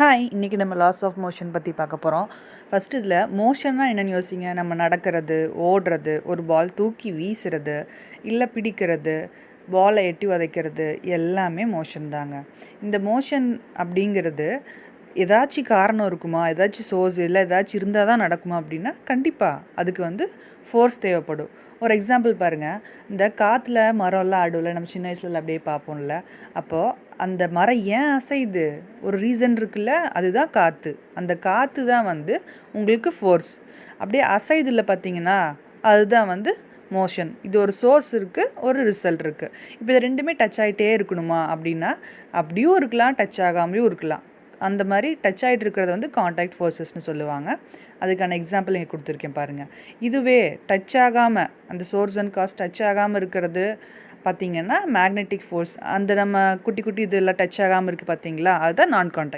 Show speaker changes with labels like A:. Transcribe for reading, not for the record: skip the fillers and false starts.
A: Hi, இன்றைக்கி நம்ம loss of motion பற்றி பார்க்க போகிறோம். ஃபஸ்ட்டு இதில் மோஷன்னா என்னென்னு யோசிங்க. நம்ம நடக்கிறது, ஓடுறது, ஒரு பால் தூக்கி வீசுறது, இல்லை பிடிக்கிறது, பாலை எட்டி உதைக்கிறது எல்லாமே மோஷன் தாங்க. இந்த மோஷன் அப்படிங்கிறது ஏதாச்சும் காரணம் இருக்குமா, ஏதாச்சும் சோர்ஸ் இல்லை ஏதாச்சும் இருந்தால் தான் நடக்குமா அப்படின்னா கண்டிப்பாக அதுக்கு ஃபோர்ஸ் தேவைப்படும். ஒரு எக்ஸாம்பிள் பாருங்கள், இந்த காற்றுல மரம்லாம் ஆடும்ல, நம்ம சின்ன வயசுல அப்படியே பார்ப்போம்ல. அப்போது அந்த மரம் ஏன் அசையுது, ஒரு ரீசன் இருக்குல்ல, அதுதான் காற்று. அந்த காற்று தான் உங்களுக்கு ஃபோர்ஸ். அப்படியே அசையுதில்ல பார்த்தீங்கன்னா, அதுதான் மோஷன். இது ஒரு சோர்ஸ் இருக்குது, ஒரு ரிசல்ட் இருக்குது. இப்போ இது ரெண்டுமே டச் ஆகிட்டே இருக்கணுமா அப்படின்னா அப்படியும் இருக்கலாம், டச் ஆகாமலையும் இருக்கலாம். அந்த மாதிரி டச் ஆகிட்டு இருக்கிறது காண்டாக்ட் ஃபோர்ஸஸ்னு சொல்லுவாங்க. அதுக்கான எக்ஸாம்பிள் இங்கே கொடுத்துருக்கேன் பாருங்கள். இதுவே டச் ஆகாமல், அந்த சோர்ஸ் அண்ட் காஸ் டச் ஆகாமல் இருக்கிறது பார்த்திங்கன்னா மேக்னெட்டிக் ஃபோர்ஸ். அந்த நம்ம குட்டி குட்டி இதெல்லாம் டச் ஆகாமல் இருக்குது பார்த்தீங்களா, அதுதான் நான் காண்டாக்ட்.